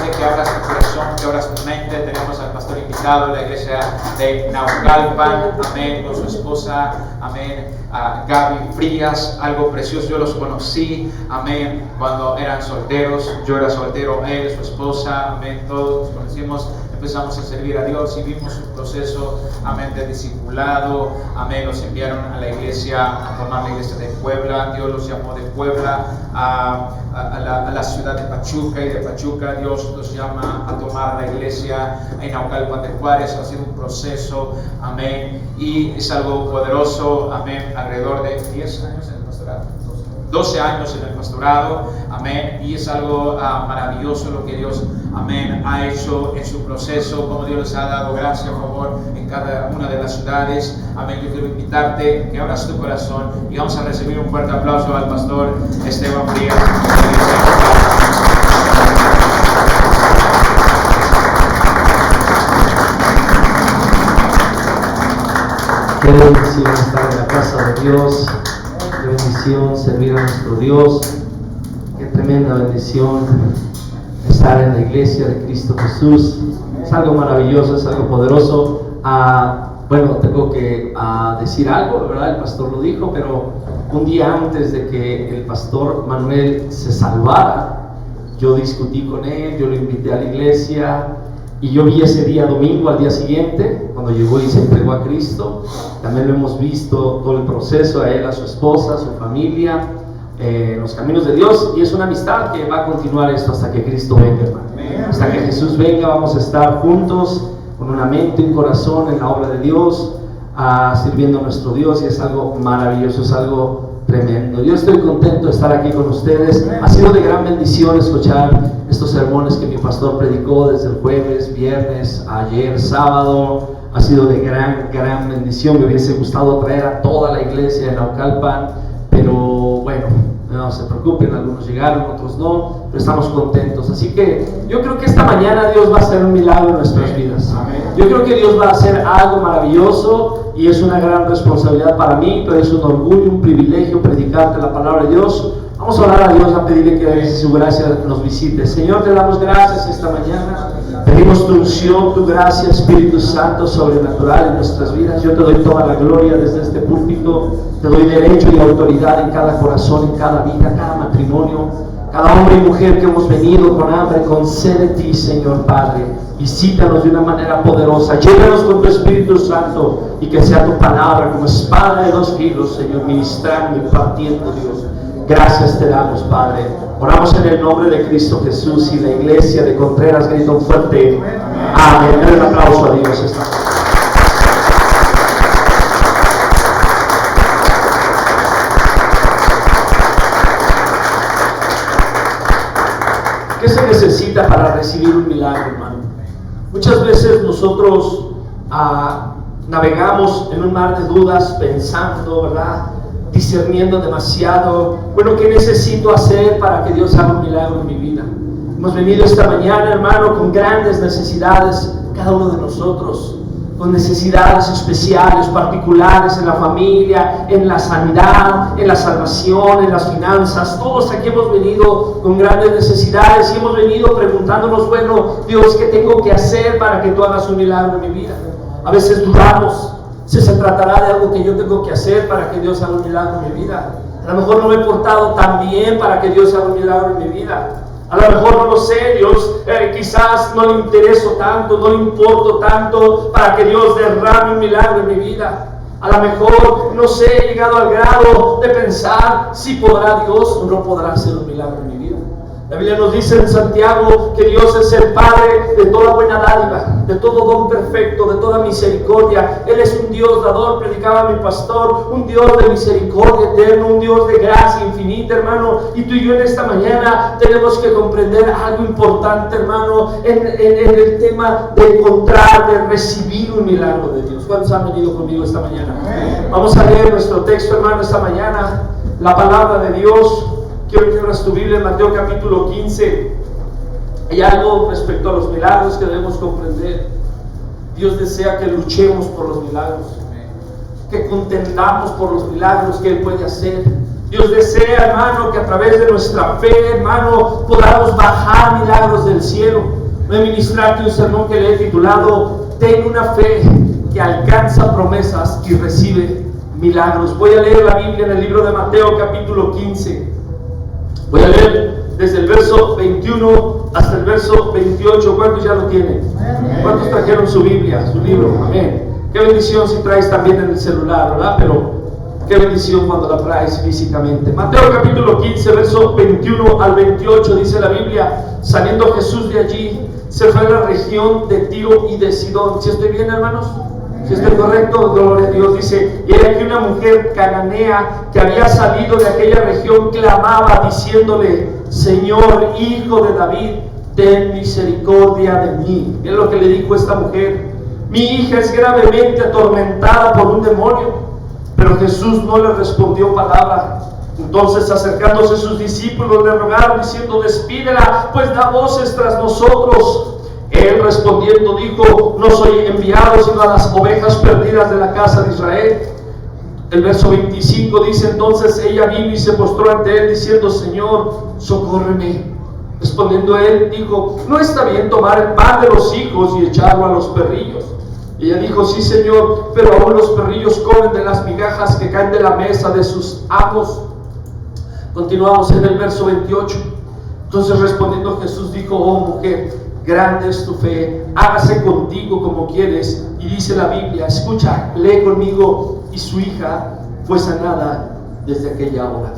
invitarte que abras tu corazón, que abras tu mente. Tenemos al pastor invitado de la iglesia de Naucalpan, amén, con su esposa, amén, Gaby Frías, algo precioso. Yo los conocí, amén, cuando eran solteros. Yo era soltero, él, su esposa, amén, todos nos conocimos. Empezamos a servir a Dios y vimos su proceso, amén, de discipulado, amén. Los enviaron a la iglesia, a tomar la iglesia de Puebla. Dios los llamó de Puebla a la ciudad de Pachuca, y de Pachuca Dios los llama a tomar la iglesia en Naucalpan de Juárez. Ha sido un proceso, amén, y es algo poderoso, amén, alrededor de 10 años en el pastorado, 12 años en el pastorado, amén, y es algo maravilloso lo que Dios, amén, ha hecho en su proceso, como Dios les ha dado gracia, a favor en cada una de las ciudades, amén. Yo quiero invitarte que abras tu corazón y vamos a recibir un fuerte aplauso al pastor Esteban Frías. Qué bendición estar en la casa de Dios, qué bendición servir a nuestro Dios, qué tremenda bendición estar en la iglesia de Cristo Jesús. Es algo maravilloso, es algo poderoso. Bueno, tengo que decir algo, ¿verdad? El pastor lo dijo, pero un día antes de que el pastor Manuel se salvara, yo discutí con él, yo lo invité a la iglesia. Y yo vi ese día domingo, al día siguiente, cuando llegó y se entregó a Cristo. También lo hemos visto todo el proceso, a él, a su esposa, a su familia, los caminos de Dios. Y es una amistad que va a continuar esto hasta que Cristo venga, hermano. Hasta que Jesús venga, vamos a estar juntos, con una mente, un corazón en la obra de Dios, sirviendo a nuestro Dios. Y es algo maravilloso, es algo tremendo. Yo estoy contento de estar aquí con ustedes. Ha sido de gran bendición escuchar estos sermones que mi pastor predicó desde el jueves, viernes, ayer, sábado. Ha sido de gran bendición. Me hubiese gustado traer a toda la iglesia de Naucalpan, pero bueno, no se preocupen, algunos llegaron, otros no, pero estamos contentos. Así que yo creo que esta mañana Dios va a hacer un milagro en nuestras vidas. Yo creo que Dios va a hacer algo maravilloso, y es una gran responsabilidad para mí, pero es un orgullo, un privilegio predicarte la palabra de Dios. Vamos a orar a Dios, a pedirle que desde su gracia nos visite. Señor, te damos gracias esta mañana. Pedimos tu unción, tu gracia, Espíritu Santo, sobrenatural en nuestras vidas. Yo te doy toda la gloria desde este púlpito. Te doy derecho y autoridad en cada corazón, en cada vida, cada matrimonio, cada hombre y mujer que hemos venido con hambre, con sed de ti, Señor Padre. Visítanos de una manera poderosa. Llénanos con tu Espíritu Santo, y que sea tu palabra como espada de dos filos, Señor, ministrando y partiendo, Dios. Gracias te damos, Padre. Oramos en el nombre de Cristo Jesús, y la iglesia de Contreras grita un fuerte amén. Den un aplauso a Dios. ¿Qué se necesita para recibir un milagro, hermano? Muchas veces nosotros navegamos en un mar de dudas, pensando, ¿verdad?, discerniendo demasiado. Bueno, ¿qué necesito hacer para que Dios haga un milagro en mi vida? Hemos venido esta mañana, hermano, con grandes necesidades, cada uno de nosotros, con necesidades especiales, particulares, en la familia, en la sanidad, en la salvación, en las finanzas. Todos aquí hemos venido con grandes necesidades, y hemos venido preguntándonos, bueno, Dios, ¿qué tengo que hacer para que tú hagas un milagro en mi vida? A veces dudamos si se tratará de algo que yo tengo que hacer para que Dios haga un milagro en mi vida. A lo mejor no me he portado tan bien para que Dios haga un milagro en mi vida. A lo mejor no lo sé, Dios quizás no le intereso tanto, no le importo tanto para que Dios derrame un milagro en mi vida. A lo mejor, no sé, he llegado al grado de pensar si podrá Dios o no podrá hacer un milagro en mi vida. La Biblia nos dice en Santiago que Dios es el Padre de toda buena dádiva, de todo don perfecto, de toda misericordia. Él es un Dios dador, predicaba mi pastor, un Dios de misericordia eterno, un Dios de gracia infinita, hermano. Y tú y yo en esta mañana tenemos que comprender algo importante, hermano, en el tema de encontrar, de recibir un milagro de Dios. ¿Cuántos han venido conmigo esta mañana? Vamos a leer nuestro texto, hermano, esta mañana, la palabra de Dios. Quiero que abras tu Biblia en Mateo capítulo 15. Hay algo respecto a los milagros que debemos comprender. Dios desea que luchemos por los milagros, que contendamos por los milagros que Él puede hacer. Dios desea, hermano, que a través de nuestra fe, hermano, podamos bajar milagros del cielo. Voy a ministrarte un sermón que le he titulado Ten una fe que alcanza promesas y recibe milagros. Voy a leer la Biblia en el libro de Mateo capítulo 15. Voy a leer desde el verso 21 hasta el verso 28. ¿Cuántos ya lo tienen? ¿Cuántos trajeron su Biblia, su libro? Amén. Qué bendición si traes también en el celular, ¿verdad? Pero qué bendición cuando la traes físicamente. Mateo capítulo 15, verso 21 al 28, dice la Biblia: saliendo Jesús de allí, se fue a la región de Tiro y de Sidón. ¿Si estoy bien, hermanos? Si estoy correcto, gloria a Dios. Dice: y era que una mujer cananea que había salido de aquella región clamaba diciéndole: Señor, hijo de David, ten misericordia de mí. Es lo que le dijo esta mujer: mi hija es gravemente atormentada por un demonio. Pero Jesús no le respondió palabra. Entonces, acercándose sus discípulos, le rogaron diciendo: despídela, pues da voces tras nosotros. Él respondiendo dijo: no soy enviado sino a las ovejas perdidas de la casa de Israel. El verso 25 dice: entonces ella vino y se postró ante él diciendo: Señor, socórreme. Respondiendo él dijo: no está bien tomar el pan de los hijos y echarlo a los perrillos. Y ella dijo: sí, Señor, pero aún los perrillos comen de las migajas que caen de la mesa de sus amos. Continuamos en el verso 28. Entonces respondiendo Jesús dijo: oh mujer, grande es tu fe, hágase contigo como quieres. Y dice la Biblia, escucha, lee conmigo: y su hija fue sanada desde aquella hora.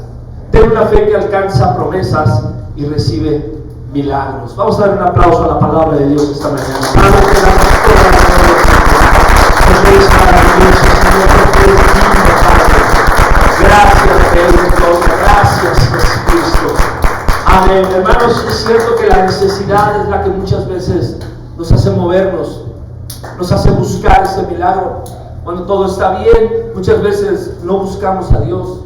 Ten una fe que alcanza promesas y recibe milagros. Vamos a dar un aplauso a la palabra de Dios esta mañana. Padre, te damos toda la gloria. Es maravilloso, Señor, porque eres digno, Padre. Gracias, Rey de gloria. Gracias, Jesucristo. Amén. Hermanos, es cierto que la necesidad es la que muchas veces nos hace movernos, nos hace buscar ese milagro. Cuando todo está bien, muchas veces no buscamos a Dios.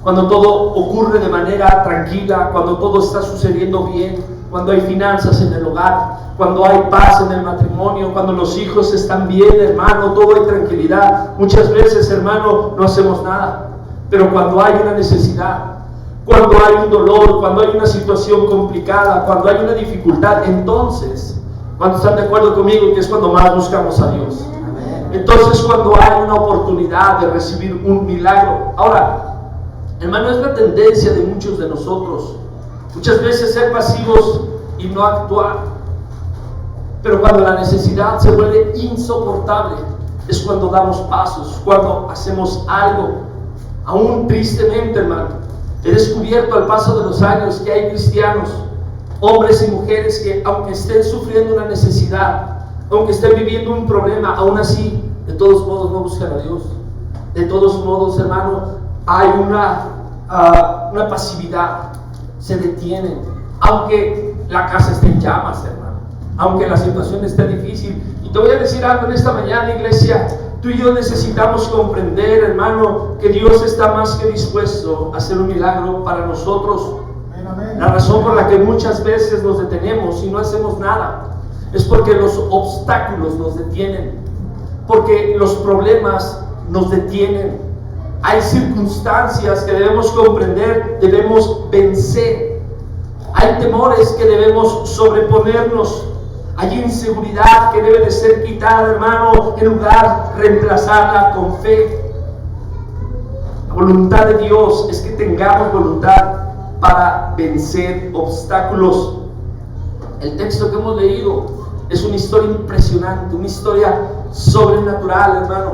Cuando todo ocurre de manera tranquila, cuando todo está sucediendo bien, cuando hay finanzas en el hogar, cuando hay paz en el matrimonio, cuando los hijos están bien, hermano, todo hay tranquilidad. Muchas veces, hermano, no hacemos nada. Pero cuando hay una necesidad, cuando hay un dolor, cuando hay una situación complicada, cuando hay una dificultad, entonces, ¿cuántos están de acuerdo conmigo que es cuando más buscamos a Dios? Entonces, cuando hay una oportunidad de recibir un milagro. Ahora, hermano, es la tendencia de muchos de nosotros muchas veces ser pasivos y no actuar. Pero cuando la necesidad se vuelve insoportable, es cuando damos pasos, cuando hacemos algo. Aún tristemente, hermano, he descubierto al paso de los años que hay cristianos, hombres y mujeres que, aunque estén sufriendo una necesidad, aunque estén viviendo un problema, aún así, de todos modos no buscan a Dios. De todos modos, hermano, hay una pasividad, se detienen, aunque la casa esté en llamas, hermano, aunque la situación esté difícil. Y te voy a decir algo en esta mañana, iglesia: tú y yo necesitamos comprender, hermano, que Dios está más que dispuesto a hacer un milagro para nosotros. La razón por la que muchas veces nos detenemos y no hacemos nada es porque los obstáculos nos detienen, porque los problemas nos detienen. Hay circunstancias que debemos comprender, debemos vencer. Hay temores que debemos sobreponernos. Hay inseguridad que debe de ser quitada, hermano, en lugar de reemplazarla con fe. La voluntad de Dios es que tengamos voluntad para vencer obstáculos. El texto que hemos leído es una historia impresionante, una historia sobrenatural, hermano.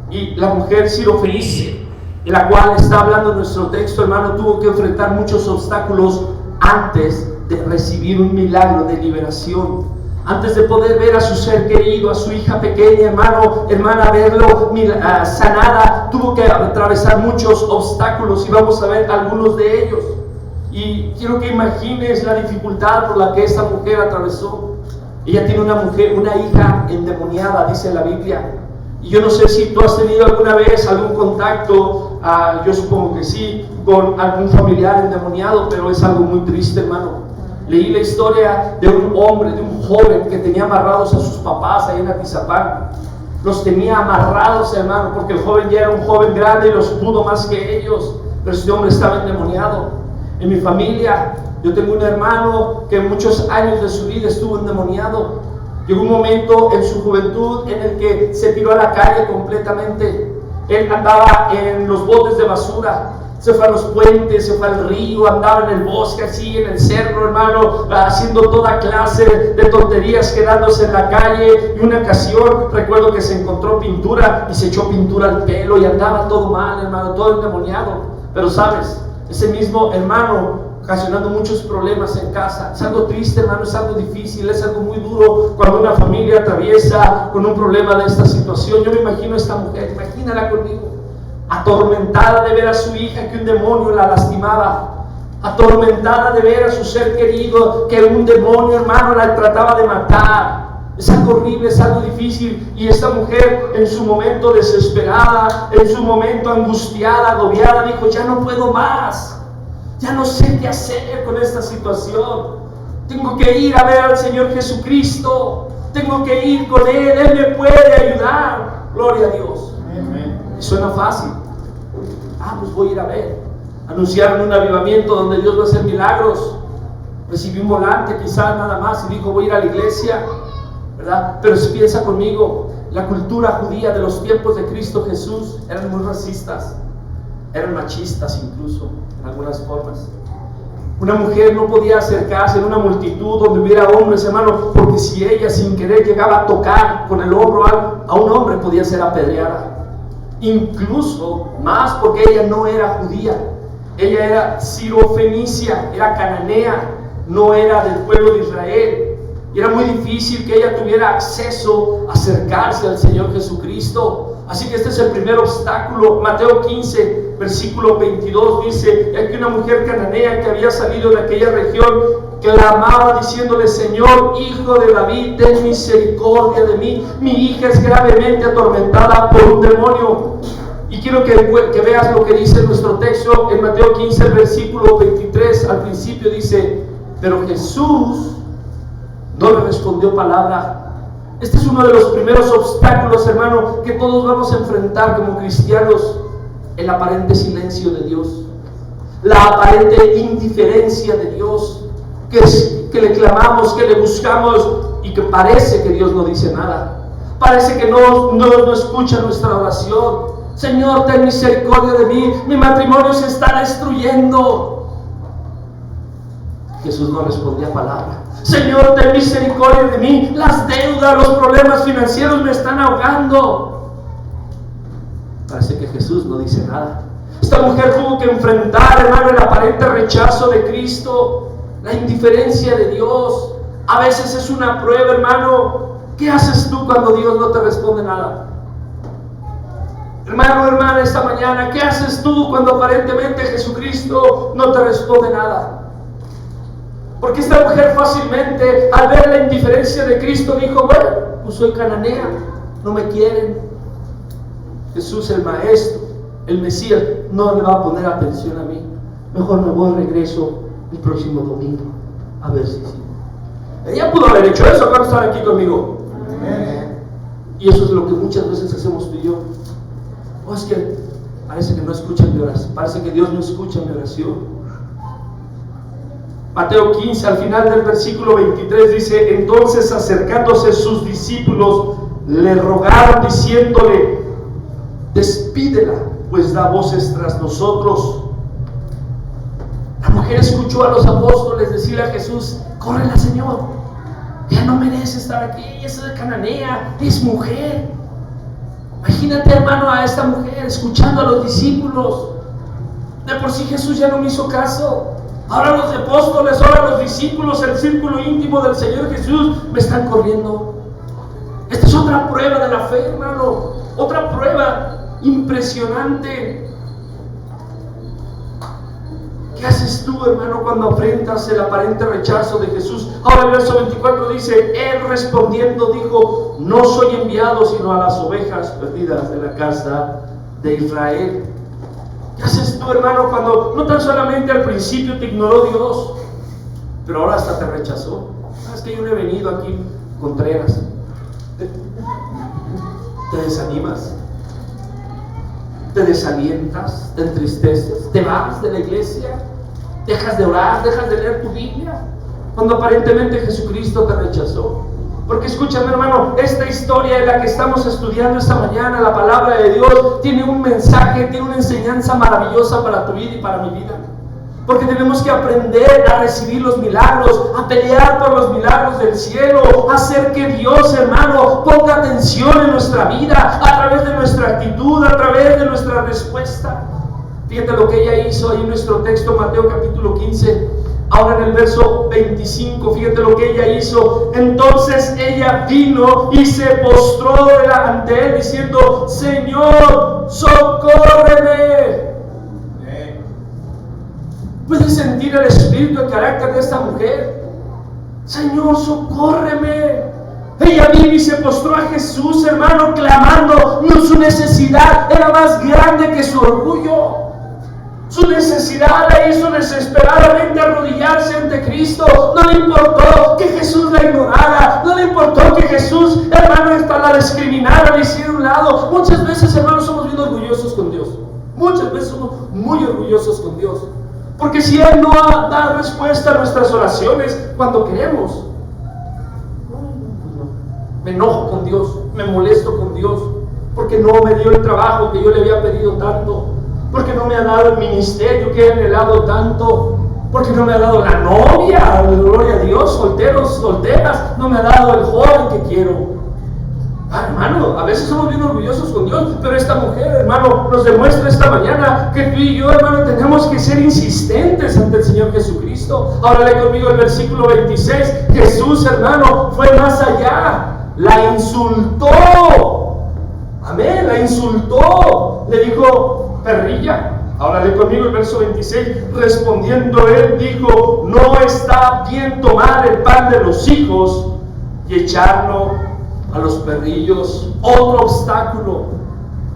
Y la mujer sirofenicia, en la cual está hablando nuestro texto, hermano, tuvo que enfrentar muchos obstáculos antes de recibir un milagro de liberación, antes de poder ver a su ser querido, a su hija pequeña, hermana, verlo sanada. Tuvo que atravesar muchos obstáculos y vamos a ver algunos de ellos. Y quiero que imagines la dificultad por la que esta mujer atravesó. Ella tiene una hija endemoniada, dice la Biblia. Y yo no sé si tú has tenido alguna vez algún contacto, yo supongo que sí, con algún familiar endemoniado, pero es algo muy triste, hermano. Leí la historia de un hombre, de un joven que tenía amarrados a sus papás ahí en Atizapán. Los tenía amarrados, hermano, porque el joven ya era un joven grande y los pudo más que ellos. pero este hombre estaba endemoniado. En mi familia, yo tengo un hermano que muchos años de su vida estuvo endemoniado. Llegó un momento en su juventud en el que se tiró a la calle completamente. Él andaba en los botes de basura, se fue a los puentes, se fue al río, andaba en el bosque, así en el cerro, hermano, haciendo toda clase de tonterías, quedándose en la calle. Y una ocasión recuerdo que se encontró pintura y se echó pintura al pelo y andaba todo mal, hermano, todo endemoniado. Pero sabes, ese mismo hermano ocasionando muchos problemas en casa. Es algo triste, hermano, es algo difícil, es algo muy duro cuando una familia atraviesa con un problema de esta situación. Yo me imagino a esta mujer, imagínala conmigo, atormentada de ver a su hija que un demonio la lastimaba, atormentada de ver a su ser querido que un demonio, hermano, la trataba de matar. Es algo horrible, es algo difícil. Y esta mujer, en su momento desesperada, en su momento angustiada, agobiada, dijo: ya no puedo más, ya no sé qué hacer con esta situación. Tengo que ir a ver al Señor Jesucristo, tengo que ir con Él me puede ayudar. Gloria a Dios. Y suena fácil. Pues voy a ir a ver. Anunciaron un avivamiento donde Dios va a hacer milagros. Recibí un volante quizás nada más y dijo: voy a ir a la iglesia, ¿verdad? Pero si piensa conmigo, la cultura judía de los tiempos de Cristo Jesús eran muy racistas, eran machistas incluso en algunas formas. Una mujer no podía acercarse en una multitud donde hubiera hombres, hermano, porque si ella sin querer llegaba a tocar con el hombro a un hombre, podía ser apedreada. Incluso más porque ella no era judía, ella era sirofenicia, era cananea, no era del pueblo de Israel. Y era muy difícil que ella tuviera acceso a acercarse al Señor Jesucristo. Así que este es el primer obstáculo. Mateo 15, versículo 22 dice: que una mujer cananea que había salido de aquella región clamaba diciéndole: Señor, hijo de David, ten misericordia de mí, mi hija es gravemente atormentada por un demonio. Y quiero que veas lo que dice nuestro texto en Mateo 15, versículo 23. Al principio dice: pero Jesús no le respondió palabra. Este es uno de los primeros obstáculos, hermano, que todos vamos a enfrentar como cristianos: el aparente silencio de Dios, la aparente indiferencia de Dios, que le clamamos, que le buscamos y que parece que Dios no dice nada, parece que no escucha nuestra oración. Señor, ten misericordia de mí, mi matrimonio se está destruyendo. Jesús no respondía palabra. Señor, ten misericordia de mí, las deudas, los problemas financieros me están ahogando. Parece que Jesús no dice nada. Esta mujer tuvo que enfrentar, hermano, el aparente rechazo de Cristo, la indiferencia de Dios. A veces es una prueba, hermano. ¿Qué haces tú cuando Dios no te responde nada? Hermano, hermana, esta mañana, ¿qué haces tú cuando aparentemente Jesucristo no te responde nada? Porque esta mujer fácilmente, al ver la indiferencia de Cristo, dijo: bueno, pues soy cananea, no me quieren. Jesús, el Maestro, el Mesías, no le va a poner atención a mí. Mejor me voy, regreso el próximo domingo, a ver si sí. Ella pudo haber hecho eso. ¿Cuántos están aquí conmigo? Amén. Y eso es lo que muchas veces hacemos tú y yo. Es que parece que no escuchan mi oración, parece que Dios no escucha mi oración. Mateo 15, al final del versículo 23 dice: entonces acercándose sus discípulos le rogaron diciéndole: despídela, pues da voces tras nosotros. La mujer escuchó a los apóstoles decirle a Jesús: córrela, Señor, ella no merece estar aquí, ella es de cananea, es mujer. Imagínate, hermano, a esta mujer escuchando a los discípulos. De por sí Jesús ya no me hizo caso. Ahora los apóstoles, ahora los discípulos, el círculo íntimo del Señor Jesús me están corriendo. Esta es otra prueba de la fe, hermano. Otra prueba impresionante. ¿Qué haces tú, hermano, cuando enfrentas el aparente rechazo de Jesús? Ahora el verso 24 dice: él respondiendo dijo: no soy enviado sino a las ovejas perdidas de la casa de Israel. ¿Qué haces tú, hermano, cuando no tan solamente al principio te ignoró Dios, pero ahora hasta te rechazó? ¿Sabes que yo no he venido aquí, Contreras? Te desanimas. te desalientas, te entristeces, te vas de la iglesia, dejas de orar, dejas de leer tu Biblia, cuando aparentemente Jesucristo te rechazó. Porque escúchame, hermano, esta historia en la que estamos estudiando esta mañana, la palabra de Dios, tiene un mensaje, tiene una enseñanza maravillosa para tu vida y para mi vida. Porque tenemos que aprender a recibir los milagros, a pelear por los milagros del cielo, a hacer que Dios, hermano, ponga atención en nuestra vida, a través de nuestra actitud, a través de nuestra respuesta. Fíjate lo que ella hizo ahí en nuestro texto, Mateo capítulo 15, ahora en el verso 25, fíjate lo que ella hizo. Entonces ella vino y se postró ante él diciendo: Señor, socórreme. ¿Puedes sentir el espíritu, el carácter de esta mujer? Señor, socórreme. Ella vino y se postró a Jesús, hermano, clamando. Su necesidad era más grande que su orgullo. Su necesidad la hizo desesperadamente arrodillarse ante Cristo. No le importó que Jesús la ignorara. No le importó que Jesús, hermano, la discriminara, la hiciera a un lado. Muchas veces, hermanos, somos bien orgullosos con Dios. Muchas veces somos muy orgullosos con Dios. Porque si Él no da respuesta a nuestras oraciones cuando queremos, me enojo con Dios, me molesto con Dios, porque no me dio el trabajo que yo le había pedido tanto, porque no me ha dado el ministerio que he anhelado tanto, porque no me ha dado la novia, gloria a Dios, solteros, solteras, no me ha dado el joven que quiero. Hermano, a veces somos bien orgullosos con Dios, pero esta mujer, hermano, nos demuestra esta mañana que tú y yo, hermano, tenemos que ser insistentes ante el Señor Jesucristo. Ahora lee conmigo el versículo 26. Jesús, hermano, fue más allá, la insultó. Amén, la insultó. Le dijo: perrilla. Ahora lee conmigo el verso 26. Respondiendo él, dijo: no está bien tomar el pan de los hijos y echarlo a los perrillos. Otro obstáculo.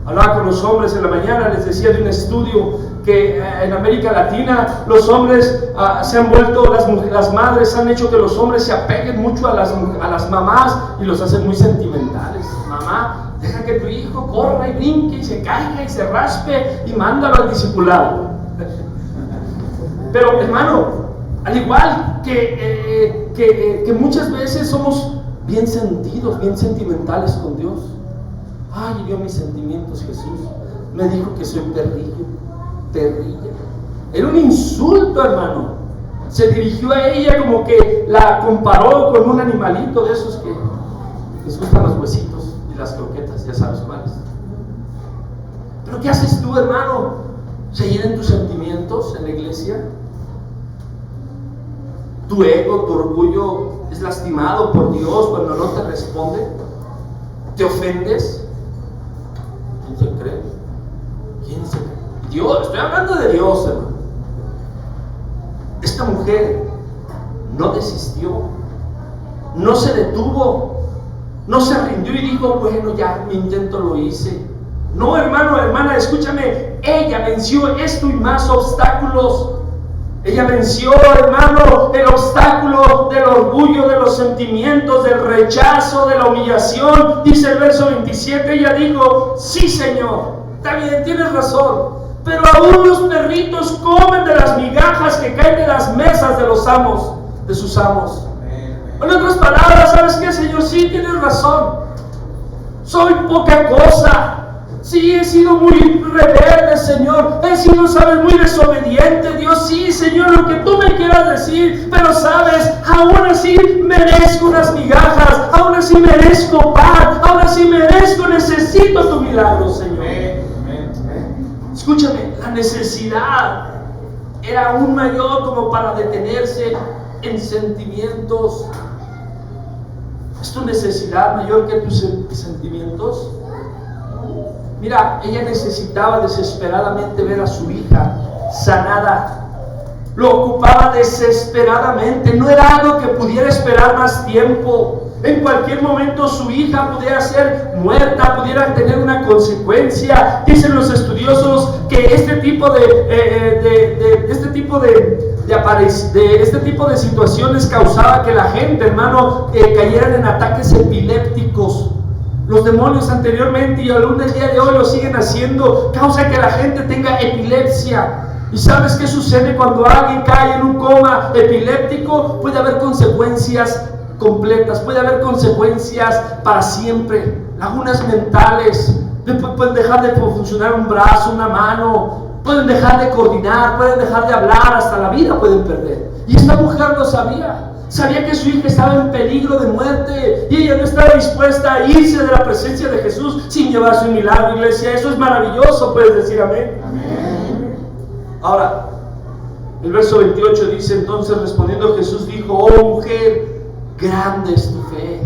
Hablaba con los hombres en la mañana, les decía de un estudio que en América Latina los hombres se han vuelto, las madres han hecho que los hombres se apeguen mucho a las mamás y los hacen muy sentimentales. Mamá, deja que tu hijo corra y brinque y se caiga y se raspe y mándalo al discipulado. Pero, hermano, al igual que muchas veces somos bien sentidos, bien sentimentales con Dios. Ay, dio mis sentimientos Jesús. Me dijo que soy perrilla. Era un insulto, hermano. Se dirigió a ella como que la comparó con un animalito de esos que les gustan los huesitos y las croquetas, ya sabes cuáles. Pero ¿qué haces tú, hermano? ¿Se hieren tus sentimientos en la iglesia? ¿Tu ego, tu orgullo es lastimado por Dios cuando no te responde? ¿Te ofendes? ¿Quién se cree? ¿Quién se cree? Dios, estoy hablando de Dios, hermano. Esta mujer no desistió, no se detuvo, no se rindió y dijo: bueno, ya mi intento lo hice. No, hermano, hermana, escúchame, ella venció esto y más obstáculos. Ella venció, hermano, el obstáculo del orgullo, de los sentimientos, del rechazo, de la humillación. Dice el verso 27, ella dijo: sí, Señor, está bien, tienes razón, pero aún los perritos comen de las migajas que caen de las mesas de los amos, de sus amos. En otras palabras, ¿sabes qué, Señor? Sí, tienes razón, soy poca cosa. Sí, he sido muy rebelde, Señor. He sido, sabes, muy desobediente, Dios. Sí, Señor, lo que tú me quieras decir. Pero, sabes, aún así merezco unas migajas. Aún así merezco pan. Aún así merezco, necesito tu milagro, Señor. Escúchame, la necesidad era aún mayor como para detenerse en sentimientos. ¿Es tu necesidad mayor que tus sentimientos? Mira, ella necesitaba desesperadamente ver a su hija sanada. Lo ocupaba desesperadamente. No era algo que pudiera esperar más tiempo. En cualquier momento su hija pudiera ser muerta, pudiera tener una consecuencia. Dicen los estudiosos que este tipo de situaciones causaba que la gente, hermano, cayeran en ataques epilépticos. Los demonios anteriormente y aún el día de hoy lo siguen haciendo, causa que la gente tenga epilepsia. ¿Y sabes qué sucede cuando alguien cae en un coma epiléptico? Puede haber consecuencias completas, puede haber consecuencias para siempre, lagunas mentales, pueden dejar de funcionar un brazo, una mano, pueden dejar de coordinar, pueden dejar de hablar, hasta la vida pueden perder. Y esta mujer lo sabía. Sabía que su hija estaba en peligro de muerte y ella no estaba dispuesta a irse de la presencia de Jesús sin llevar su milagro, iglesia. Eso es maravilloso, puedes decir amén. Amén. Ahora, el verso 28 dice: entonces respondiendo Jesús dijo: oh mujer, grande es tu fe,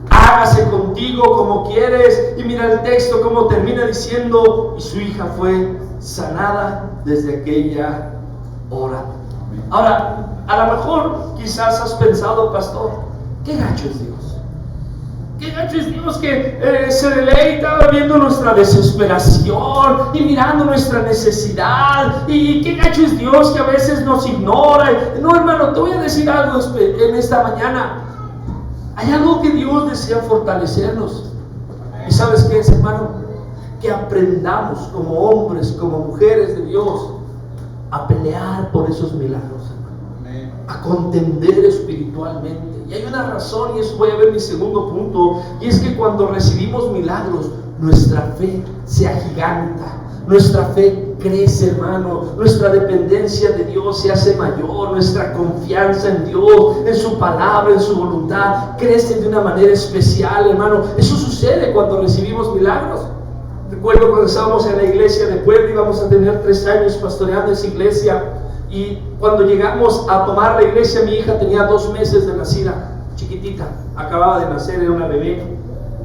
hágase contigo como quieres. Y mira el texto como termina diciendo: y su hija fue sanada desde aquella hora. Ahora, a lo mejor quizás has pensado, pastor, qué gacho es Dios. Qué gacho es Dios que se deleita viendo nuestra desesperación y mirando nuestra necesidad. Y qué gacho es Dios que a veces nos ignora. No, hermano, te voy a decir algo en esta mañana. Hay algo que Dios desea fortalecernos. ¿Y sabes qué es, hermano? Que aprendamos como hombres, como mujeres de Dios, a pelear por esos milagros, hermano. A contender espiritualmente. Y hay una razón, y eso voy a ver mi segundo punto, y es que cuando recibimos milagros, nuestra fe se agiganta, nuestra fe crece, hermano, nuestra dependencia de Dios se hace mayor, nuestra confianza en Dios, en su palabra, en su voluntad, crece de una manera especial, hermano. Eso sucede cuando recibimos milagros. Recuerdo cuando estábamos en la iglesia de Puebla, íbamos a tener 3 años pastoreando esa iglesia, y cuando llegamos a tomar la iglesia, mi hija tenía 2 meses de nacida, chiquitita, acababa de nacer, era una bebé,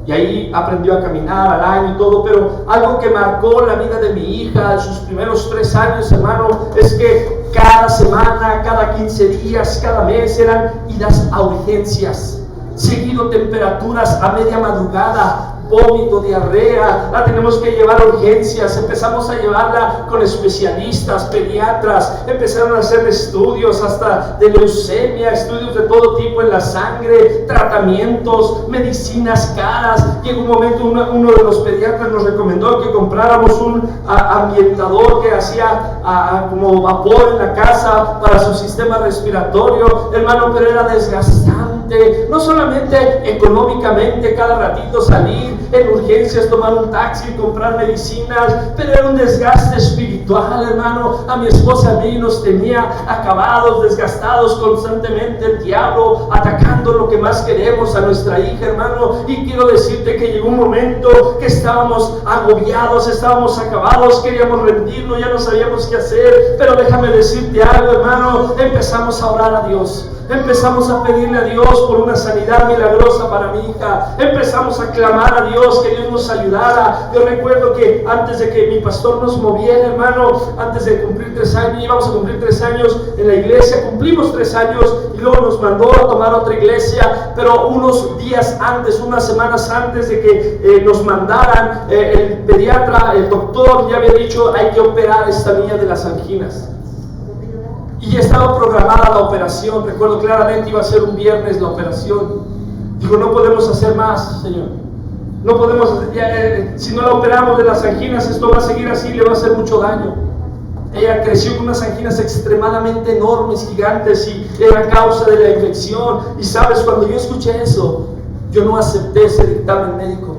y ahí aprendió a caminar al año y todo. Pero algo que marcó la vida de mi hija en sus primeros 3 años, hermano, es que cada semana, cada 15 días, cada mes eran idas a urgencias, seguido temperaturas a media madrugada, vómito, diarrea, la tenemos que llevar a urgencias. Empezamos a llevarla con especialistas, pediatras, empezaron a hacer estudios hasta de leucemia, estudios de todo tipo en la sangre, tratamientos, medicinas caras. Llegó un momento, uno de los pediatras nos recomendó que compráramos un ambientador que hacía como vapor en la casa para su sistema respiratorio, hermano, pero era desgastante, no solamente económicamente, cada ratito salir en urgencias, tomar un taxi, comprar medicinas, pero era un desgaste espiritual, hermano. A mi esposa, a mí, nos tenía acabados, desgastados constantemente, el diablo atacando lo que más queremos, a nuestra hija, hermano. Y quiero decirte que llegó un momento que estábamos agobiados, estábamos acabados, queríamos rendirnos, ya no sabíamos qué hacer. Pero déjame decirte algo, hermano, empezamos a orar a Dios. Empezamos a pedirle a Dios por una sanidad milagrosa para mi hija. Empezamos a clamar a Dios que Dios nos ayudara. Yo recuerdo que antes de que mi pastor nos moviera, hermano, antes de cumplir 3 años, íbamos a cumplir 3 años en la iglesia, cumplimos 3 años y luego nos mandó a tomar otra iglesia. Pero unos días antes, unas semanas antes de que nos mandaran, el pediatra, el doctor ya había dicho: hay que operar a esta niña de las anginas. Y ya estaba programada la operación. Recuerdo claramente, iba a ser un viernes la operación. Digo: no podemos hacer más, Señor. No podemos hacer, si no la operamos de las anginas, esto va a seguir así, le va a hacer mucho daño. Ella creció con unas anginas extremadamente enormes, gigantes, y era causa de la infección. Y sabes, cuando yo escuché eso, yo no acepté ese dictamen médico.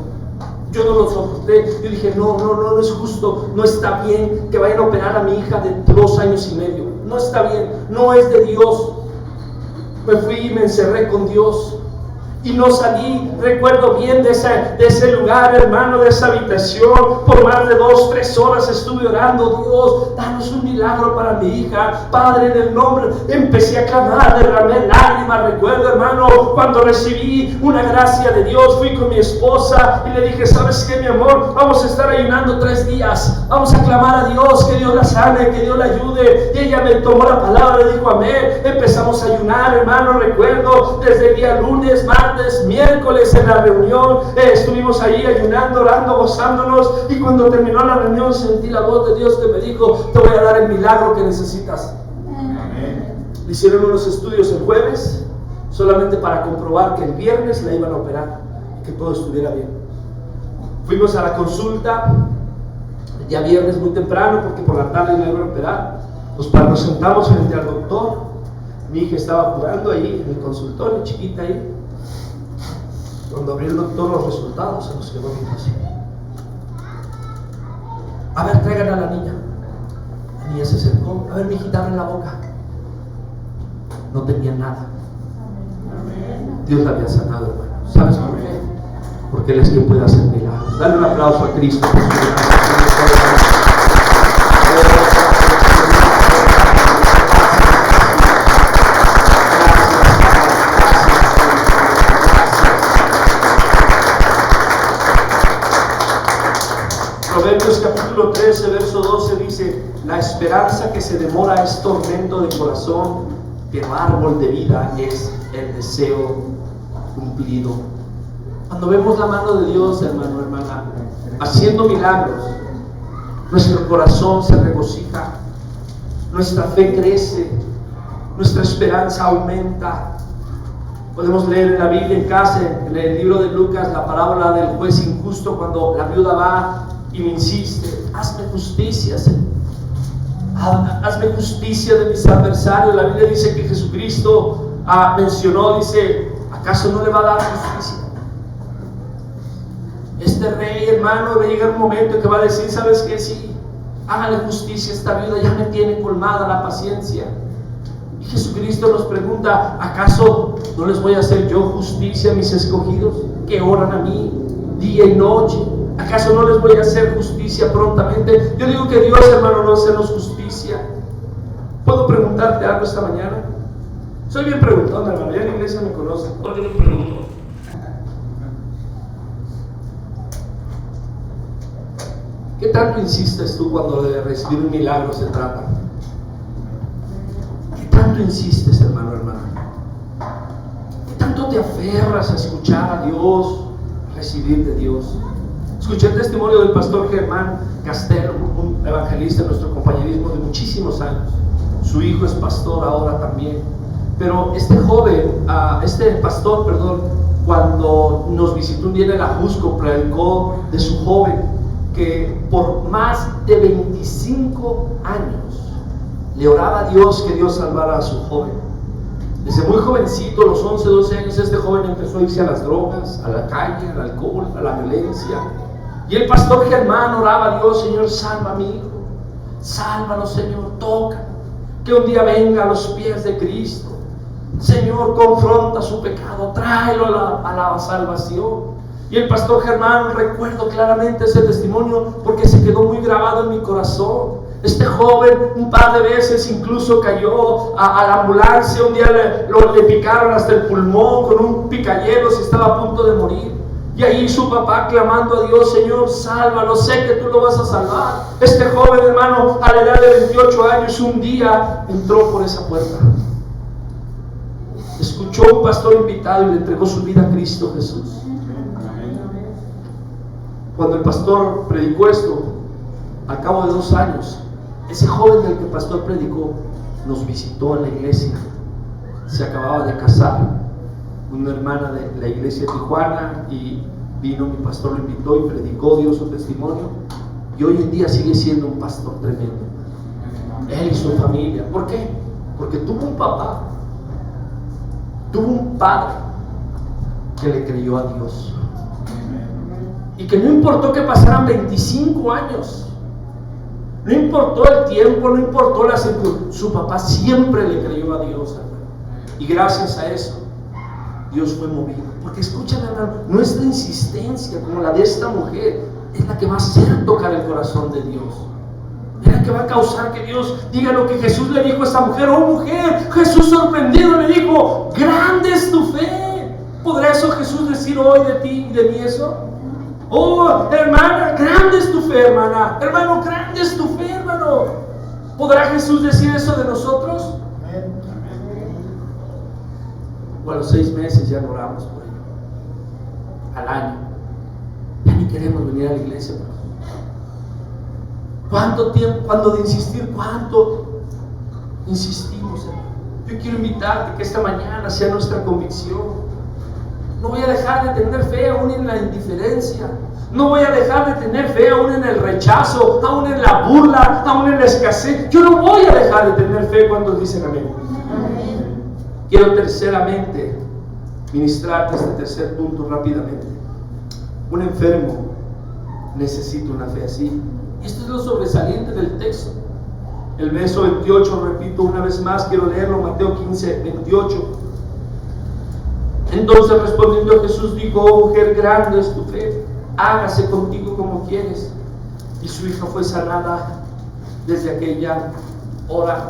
Yo no lo soporté. Yo dije: no es justo, no está bien que vayan a operar a mi hija de 2 años y medio. No está bien, no es de Dios. Me fui y me encerré con Dios. Y no salí, recuerdo bien, de ese lugar, hermano, de esa habitación. Por más de 2-3 horas estuve orando: Dios, danos un milagro para mi hija, Padre, en el nombre. Empecé a clamar, derramé lágrimas. Recuerdo, hermano, cuando recibí una gracia de Dios, fui con mi esposa y le dije: ¿sabes qué, mi amor? Vamos a estar ayunando 3 días, vamos a clamar a Dios, que Dios la sane, que Dios la ayude. Y ella me tomó la palabra y dijo: amén. Empezamos a ayunar, hermano. Recuerdo desde el día lunes, martes, miércoles en la reunión, estuvimos ahí ayunando, orando, gozándonos. Y cuando terminó la reunión, sentí la voz de Dios que me dijo: te voy a dar el milagro que necesitas. Amén. Le hicieron unos estudios el jueves, solamente para comprobar que el viernes la iban a operar y que todo estuviera bien. Fuimos a la consulta, el día viernes muy temprano, porque por la tarde me iban a operar. Nos sentamos frente al doctor. Mi hija estaba jugando ahí en el consultorio, chiquita ahí. Cuando abrió el doctor los resultados, se nos quedó viendo así. A ver, traigan a la niña. La niña se acercó. A ver, mi hijita, abre la boca. No tenía nada. Dios la había sanado, hermano. ¿Sabes por qué? Porque Él es quien puede hacer milagros. Dale un aplauso a Cristo. Proverbios capítulo 13, verso 12 dice: la esperanza que se demora es tormento de corazón, pero árbol de vida es el deseo cumplido. Cuando vemos la mano de Dios, hermano, hermana, haciendo milagros, nuestro corazón se regocija, nuestra fe crece, nuestra esperanza aumenta. Podemos leer en la Biblia en casa, en el libro de Lucas, la parábola del juez injusto, cuando la viuda va y me insiste: hazme justicia, Señor. Hazme justicia de mis adversarios. La Biblia dice que Jesucristo mencionó, dice: ¿acaso no le va a dar justicia? Este rey, hermano, va a llegar un momento en que va a decir: ¿sabes qué? Sí, hágale justicia a esta viuda, ya me tiene colmada la paciencia. Y Jesucristo nos pregunta: ¿acaso no les voy a hacer yo justicia a mis escogidos que oran a mí día y noche? ¿Acaso no les voy a hacer justicia prontamente? Yo digo que Dios, hermano, no hacernos justicia. ¿Puedo preguntarte algo esta mañana? Soy bien preguntón, hermano, ya en la iglesia me conocen. ¿Por qué me pregunto? ¿Qué tanto insistes tú cuando de recibir un milagro se trata? ¿Qué tanto insistes, hermano, hermana? ¿Qué tanto te aferras a escuchar a Dios, a recibir de Dios? Escuché el testimonio del pastor Germán Castelo, un evangelista en nuestro compañerismo de muchísimos años. Su hijo es pastor ahora también. Pero este pastor, cuando nos visitó un día en el Ajusco, predicó de su joven que por más de 25 años le oraba a Dios que Dios salvara a su joven. Desde muy jovencito, a los 11, 12 años, este joven empezó a irse a las drogas, a la calle, al alcohol, a la violencia. Y el pastor Germán oraba a Dios: Señor, salva a mi hijo, sálvalo, Señor, toca, que un día venga a los pies de Cristo. Señor, confronta su pecado, tráelo a la salvación. Y el pastor Germán, recuerdo claramente ese testimonio porque se quedó muy grabado en mi corazón. Este joven un par de veces incluso cayó a la ambulancia. Un día le picaron hasta el pulmón con un picahielos y estaba a punto de morir. Y ahí su papá clamando a Dios: Señor, sálvalo, sé que tú lo vas a salvar. Este joven, hermano, a la edad de 28 años, un día entró por esa puerta. Escuchó a un pastor invitado y le entregó su vida a Cristo Jesús. Cuando el pastor predicó esto, al cabo de 2 años, ese joven del que el pastor predicó nos visitó en la iglesia. Se acababa de casar, una hermana de la iglesia de Tijuana, y vino, mi pastor lo invitó y predicó, dio su testimonio, y hoy en día sigue siendo un pastor tremendo. Él y su familia. ¿Por qué? Porque tuvo un papá, tuvo un padre que le creyó a Dios. Y que no importó que pasaran 25 años, no importó el tiempo, no importó la circunstancia, su papá siempre le creyó a Dios, hermano. Y gracias a eso, Dios fue movido. Porque escuchen, hermano, nuestra insistencia, como la de esta mujer, es la que va a hacer tocar el corazón de Dios. Es la que va a causar que Dios diga lo que Jesús le dijo a esta mujer. Oh mujer, Jesús sorprendido le dijo: grande es tu fe. ¿Podrá eso Jesús decir hoy de ti y de mí eso? Oh, hermana, grande es tu fe, hermana. Hermano, grande es tu fe, hermano. ¿Podrá Jesús decir eso de nosotros? O a los 6 meses ya no oramos por ello. Al año ya ni queremos venir a la iglesia, hermano. ¿Cuánto tiempo? Cuando de insistir, ¿cuánto insistimos, hermano? Yo quiero invitarte que esta mañana sea nuestra convicción No voy a dejar de tener fe aún en la indiferencia. No voy a dejar de tener fe aún en el rechazo, aún en la burla, aún en la escasez. Yo no voy a dejar de tener fe cuando dicen amén. Quiero terceramente ministrarte este tercer punto rápidamente. Un enfermo necesita una fe así. Esto es lo sobresaliente del texto. El verso 28, repito una vez más, quiero leerlo, Mateo 15, 28. Entonces respondiendo Jesús dijo: oh mujer, grande es tu fe, hágase contigo como quieres. Y su hija fue sanada desde aquella hora.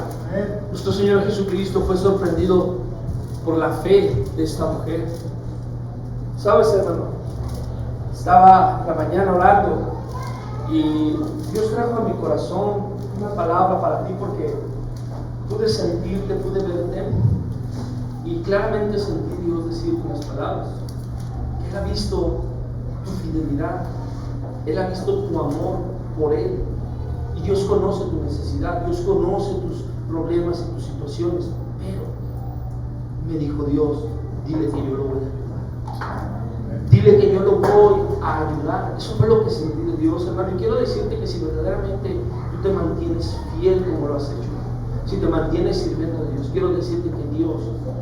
Nuestro Señor Jesucristo fue sorprendido por la fe de esta mujer. ¿Sabes, hermano? Estaba la mañana orando y Dios trajo a mi corazón una palabra para ti, porque pude sentirte, pude verte y claramente sentí Dios decir unas palabras. Él ha visto tu fidelidad, Él ha visto tu amor por Él, y Dios conoce tu necesidad, Dios conoce tus problemas y tus situaciones, pero me dijo Dios: dile que yo lo voy a ayudar, dile que yo lo voy a ayudar. Eso fue lo que sentí de Dios, hermano. Y quiero decirte que si verdaderamente tú te mantienes fiel como lo has hecho, si te mantienes sirviendo a Dios, quiero decirte que Dios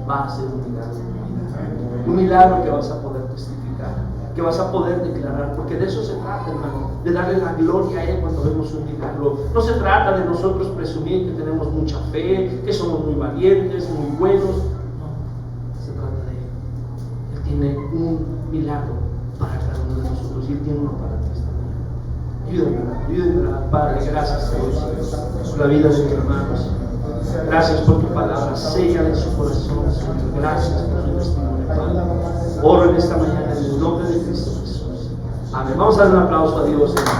va a hacer un milagro en tu vida. Un milagro que vas a poder testificar, que vas a poder declarar, porque de eso se trata, hermano, de darle la gloria a Él cuando vemos un milagro. No se trata de nosotros presumir que tenemos mucha fe, que somos muy valientes, muy buenos. No, se trata de Él. Él tiene un milagro para cada uno de nosotros, y Él tiene uno para ti esta mañana. Ayúdenme, Padre. Gracias, Dios, por la vida de mis hermanos. Gracias por tu palabra, sella en su corazón, Señor. Gracias por su testimonio, Padre. Oro en esta mañana en el nombre de Cristo Jesús. Amén. Vamos a dar un aplauso a Dios, hermano.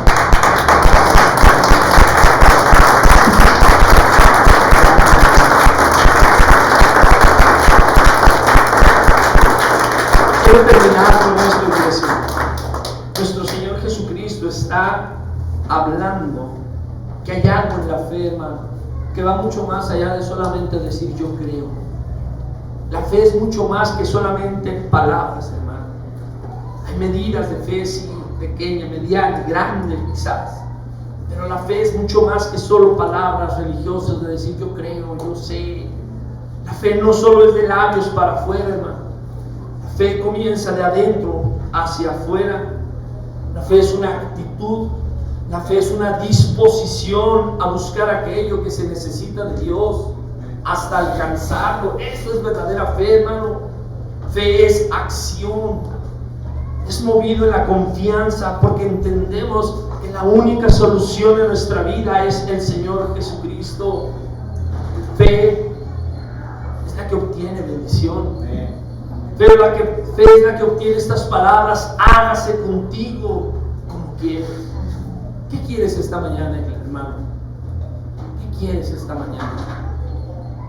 Quiero terminar con esto, iglesia. Nuestro Señor Jesucristo está hablando que hay algo en la fe, hermano, que va mucho más allá de solamente decir yo creo. La fe es mucho más que solamente palabras, hermano. Hay medidas de fe, sí, pequeña, mediana, grande quizás, pero la fe es mucho más que solo palabras religiosas de decir yo creo, yo sé. La fe no solo es de labios para afuera, hermano. La fe comienza de adentro hacia afuera. La fe es una actitud. La fe es una disposición a buscar aquello que se necesita de Dios hasta alcanzarlo. Eso es verdadera fe, hermano. Fe es acción. Es movido en la confianza, porque entendemos que la única solución en nuestra vida es el Señor Jesucristo. Fe es la que obtiene bendición. Pero fe es la que obtiene estas palabras: hágase contigo como quieres. ¿Qué quieres esta mañana, hermano? ¿Qué quieres esta mañana?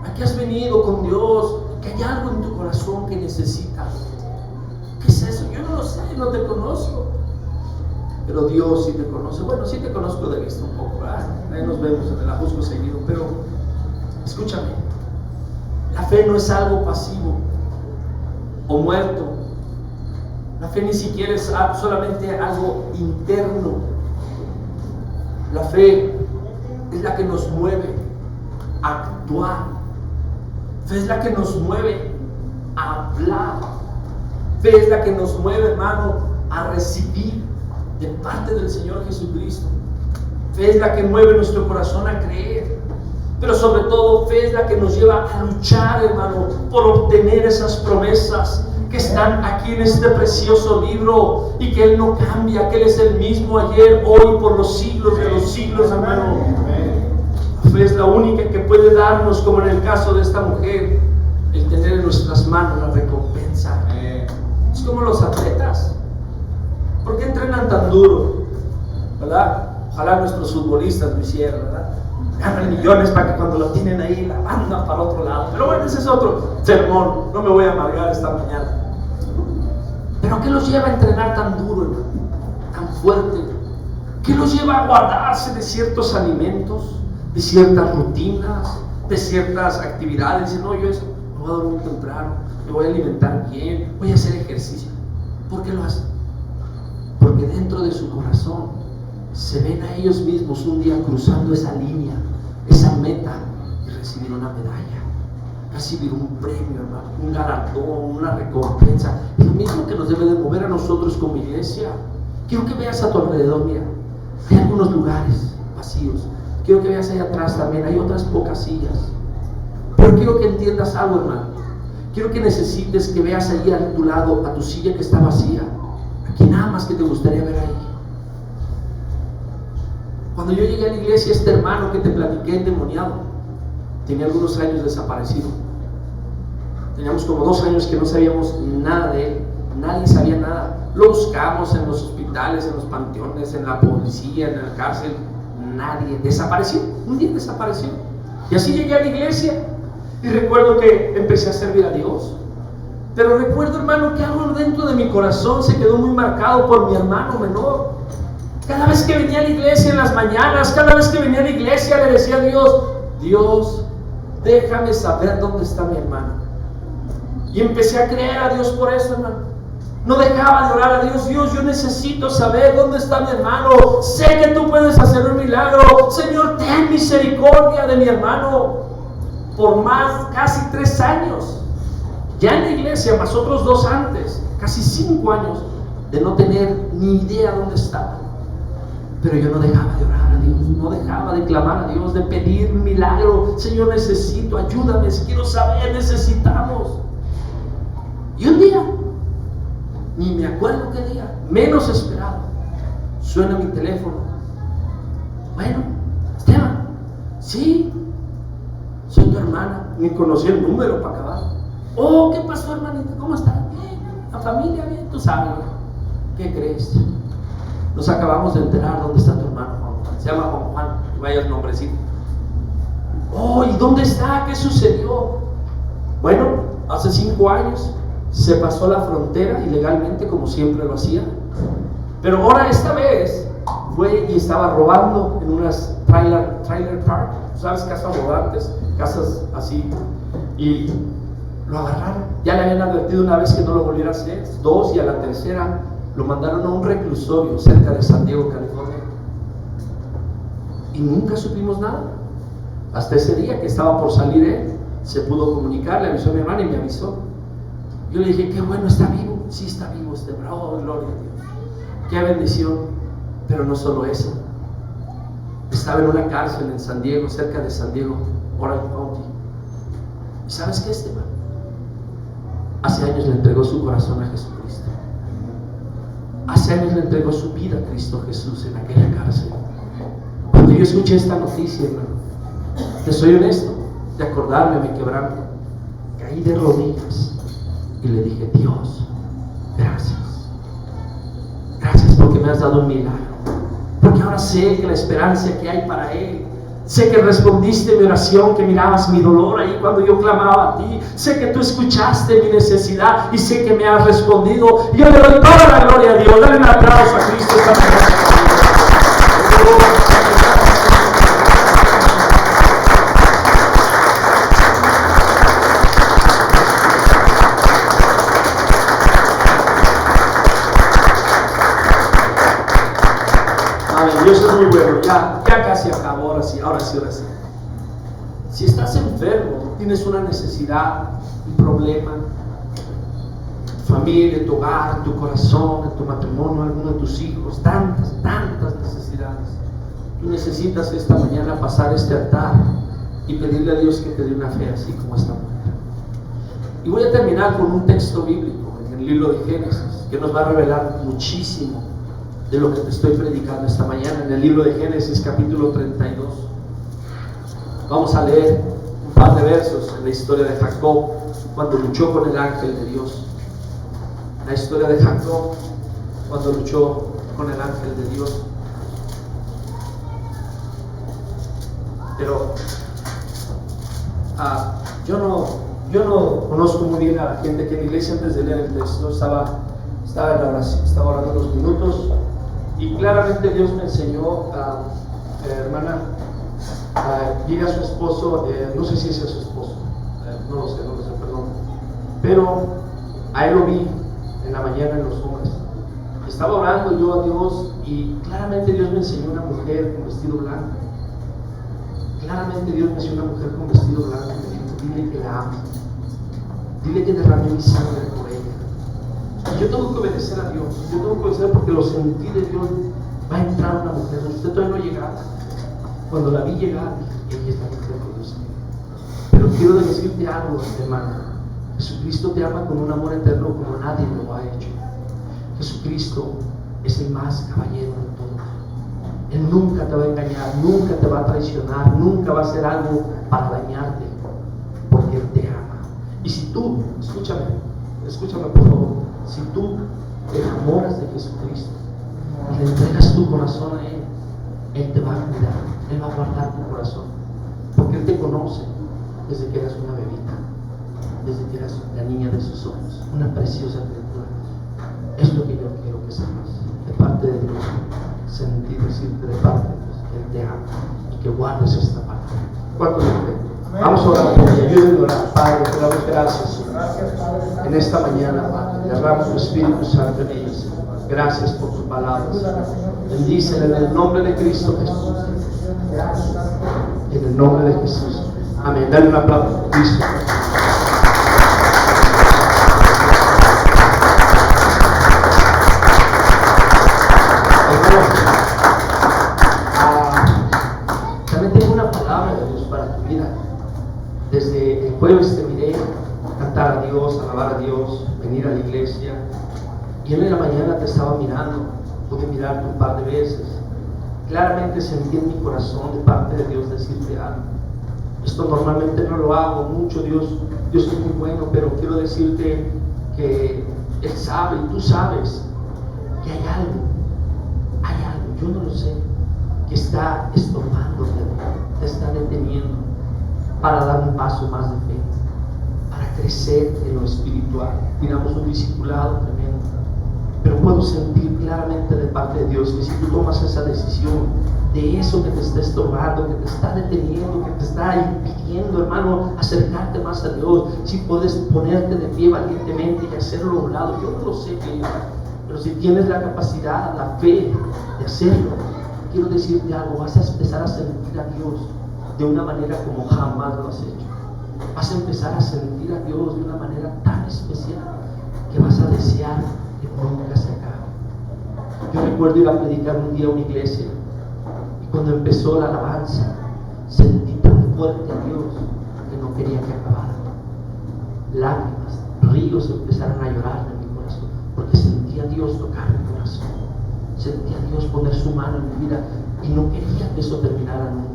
¿A qué has venido con Dios? Que hay algo en tu corazón que necesitas. ¿Qué es eso? Yo no lo sé, no te conozco. Pero Dios sí te conoce. Bueno, sí te conozco de vista un poco, ¿verdad? Ahí nos vemos en el ajusco seguido. Pero escúchame, la fe no es algo pasivo o muerto. La fe ni siquiera es solamente algo interno. La fe es la que nos mueve a actuar. Fe es la que nos mueve a hablar. Fe es la que nos mueve, hermano, a recibir de parte del Señor Jesucristo. Fe es la que mueve nuestro corazón a creer. Pero sobre todo, fe es la que nos lleva a luchar, hermano, por obtener esas promesas que están aquí en este precioso libro, y que Él no cambia, que Él es el mismo ayer, hoy, por los siglos de los siglos, hermano. La fe es la única que puede darnos, como en el caso de esta mujer, el tener en nuestras manos la recompensa. Es como los atletas. ¿Por qué entrenan tan duro? ¿Verdad? Ojalá nuestros futbolistas lo hicieran, ¿verdad? Ganan millones para que cuando lo tienen ahí la mandan para otro lado. Pero bueno, ese es otro sermón. No me voy a amargar esta mañana. ¿Pero qué los lleva a entrenar tan duro, hermano? Tan fuerte? ¿Qué los lleva a guardarse de ciertos alimentos, de ciertas rutinas, de ciertas actividades? Dicen, no, yo eso, me voy a dormir temprano, me voy a alimentar bien, voy a hacer ejercicio. ¿Por qué lo hacen? Porque dentro de su corazón se ven a ellos mismos un día cruzando esa línea, esa meta, y recibir una medalla, recibir un premio, hermano, un galardón, una recompensa. Es lo mismo que nos debe de mover a nosotros como iglesia. Quiero que veas a tu alrededor, mira, hay algunos lugares vacíos. Quiero que veas allá atrás también, hay otras pocas sillas. Pero quiero que entiendas algo, hermano. Quiero que necesites que veas ahí a tu lado, a tu silla que está vacía. Aquí nada más que te gustaría ver ahí. Cuando yo llegué a la iglesia, este hermano que te platiqué, endemoniado, tenía algunos años desaparecido. Teníamos como 2 años que no sabíamos nada de él. Nadie sabía nada. Lo buscamos en los hospitales, en los panteones, en la policía, en la cárcel. Nadie. Desapareció. Un día desapareció. Y así llegué a la iglesia. Y recuerdo que empecé a servir a Dios. Pero recuerdo, hermano, que algo dentro de mi corazón se quedó muy marcado por mi hermano menor. Cada vez que venía a la iglesia en las mañanas, cada vez que venía a la iglesia le decía a Dios: Dios, déjame saber dónde está mi hermano. Y empecé a creer a Dios por eso, hermano. No dejaba de orar a Dios: Dios, yo necesito saber dónde está mi hermano. Sé que tú puedes hacer un milagro. Señor, ten misericordia de mi hermano. Por más, casi 3 años, ya en la iglesia, más otros 2 antes, casi 5 años de no tener ni idea dónde estaba. Pero yo no dejaba de orar a Dios, no dejaba de clamar a Dios, de pedir un milagro. Señor, necesito, ayúdame, quiero saber, necesitamos. Y un día, ni me acuerdo qué día, menos esperado, suena mi teléfono. Bueno, Esteban, sí, soy tu hermana. Ni conocí el número para acabar. Oh, ¿qué pasó, hermanita? ¿Cómo estás? Bien, la familia bien, tú sabes. ¿Qué crees? Nos acabamos de enterar dónde está tu hermano Juan Juan. Se llama Juan Juan, vaya el nombrecito. Oh, ¿y dónde está? ¿Qué sucedió? Bueno, hace 5 años se pasó la frontera ilegalmente, como siempre lo hacía. Pero ahora esta vez fue y estaba robando en unas trailer park, ¿sabes? Casas rodantes, casas así. Y lo agarraron. Ya le habían advertido una vez que no lo volviera a hacer, 2, y a la tercera lo mandaron a un reclusorio cerca de San Diego, California. Y nunca supimos nada. Hasta ese día que estaba por salir él, se pudo comunicar, le avisó a mi hermana y me avisó. Yo le dije: qué bueno, está vivo. Sí, está vivo este bro, oh, gloria a Dios. Qué bendición. Pero no solo eso. Estaba en una cárcel en San Diego, cerca de San Diego, Orange County. ¿Y sabes qué, Esteban? Hace años le entregó su corazón a Jesucristo. Hace años le entregó su vida a Cristo Jesús en aquella cárcel. Cuando yo escuché esta noticia, hermano, te soy honesto, de acordarme me quebranto. Caí de rodillas y le dije: Dios, gracias. Gracias porque me has dado un milagro. Porque ahora sé que la esperanza que hay para Él. Sé que respondiste mi oración, que mirabas mi dolor ahí cuando yo clamaba a ti. Sé que tú escuchaste mi necesidad y sé que me has respondido. Y yo le doy toda la gloria a Dios. Dale un aplauso a Cristo esta mañana. Dios es muy bueno. Ya casi acabó, ahora sí. Si estás enfermo, tienes una necesidad, un problema, tu familia, tu hogar, tu corazón, tu matrimonio, alguno de tus hijos, tantas necesidades. Tú necesitas esta mañana pasar este altar y pedirle a Dios que te dé una fe así como esta mujer. Y voy a terminar con un texto bíblico en el libro de Génesis que nos va a revelar muchísimo de lo que te estoy predicando esta mañana. En el libro de Génesis, capítulo 32, vamos a leer un par de versos en la historia de Jacob cuando luchó con el ángel de Dios. La historia de Jacob cuando luchó con el ángel de Dios. Pero yo no conozco muy bien a la gente que en la iglesia. Antes de leer el texto estaba en la oración, estaba orando unos minutos. Y claramente Dios me enseñó, hermana, dile a su esposo, no sé si ese es su esposo, no lo sé, perdón. Pero a él lo vi en la mañana en los hombres. Estaba orando yo a Dios y claramente Dios me enseñó una mujer con vestido blanco. Claramente Dios me enseñó una mujer con vestido blanco y me dijo, dile que la amo. Dile que derramé mi sangre por ella. Y yo tengo que obedecer a Dios. Yo tengo que obedecer porque lo sentí de Dios. Va a entrar una mujer. Usted todavía no llegaba. Cuando la vi llegar, dije, ella es la mujer que Dios quiere. Pero quiero decirte algo, hermano. Jesucristo te ama con un amor eterno como nadie lo ha hecho. Jesucristo es el más caballero de todos. Él nunca te va a engañar, nunca te va a traicionar, nunca va a hacer algo para dañarte, porque Él te ama. Y si tú, escúchame por favor, si tú te enamoras de Jesucristo y le entregas tu corazón a Él, Él te va a cuidar, Él va a guardar tu corazón, porque Él te conoce desde que eras una bebita, desde que eras la niña de sus ojos, una preciosa criatura. Es lo que yo quiero que sepas, de parte de Dios, sentir decirte de parte de Dios que Él te ama y que guardes esta parte. ¿Cuánto le creen? Vamos a orar por ella. Ayúdenme a orar. Padre, te damos gracias en esta mañana, Padre. Derrama tu Espíritu Santo en ellos. Gracias por tus palabras. Bendícele en el nombre de Cristo Jesús. En el nombre de Jesús. Amén. Dale un aplauso a Cristo. También tengo una palabra de Dios para tu vida. Desde el jueves te miré cantar a Dios, alabar a Dios, venir a la iglesia. Y en la mañana te estaba mirando, pude mirarte un par de veces. Claramente sentí en mi corazón de parte de Dios decirte algo. Esto normalmente no lo hago mucho, Dios es muy bueno, pero quiero decirte que Él sabe y tú sabes que hay algo, yo no lo sé, que está estorbándote, te está deteniendo para dar un paso más de fe, para crecer en lo espiritual. Tiramos un discipulado tremendo, pero puedo sentir claramente de parte de Dios que si tú tomas esa decisión de eso que te está estorbando, que te está deteniendo, que te está impidiendo, hermano, acercarte más a Dios, si puedes ponerte de pie valientemente y hacerlo a un lado. Yo no lo sé qué, pero si tienes la capacidad, la fe de hacerlo, quiero decirte algo, vas a empezar a sentir a Dios de una manera como jamás lo has hecho. Vas a empezar a sentir a Dios de una manera tan especial que vas a desear que nunca se acabe. Yo recuerdo ir a predicar un día a una iglesia y cuando empezó la alabanza sentí tan fuerte a Dios que no quería que acabara. Lágrimas, ríos empezaron a llorar en mi corazón porque sentía a Dios tocar mi corazón, sentía a Dios poner su mano en mi vida y no quería que eso terminara nunca.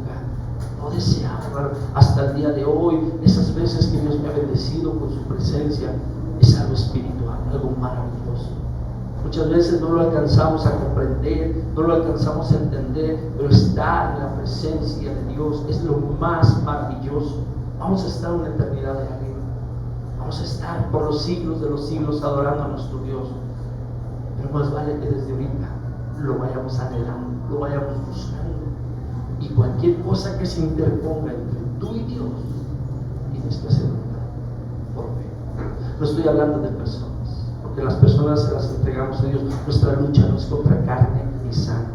No deseaba, hasta el día de hoy, esas veces que Dios me ha bendecido con su presencia, es algo espiritual, algo maravilloso. Muchas veces no lo alcanzamos a comprender, no lo alcanzamos a entender, pero estar en la presencia de Dios es lo más maravilloso. Vamos a estar una eternidad de arriba, vamos a estar por los siglos de los siglos adorando a nuestro Dios, pero más vale que desde ahorita lo vayamos anhelando, lo vayamos buscando. Y cualquier cosa que se interponga entre tú y Dios, tienes que hacerlo por fe. No estoy hablando de personas, porque las personas se las entregamos a Dios. Nuestra lucha no es contra carne ni sangre,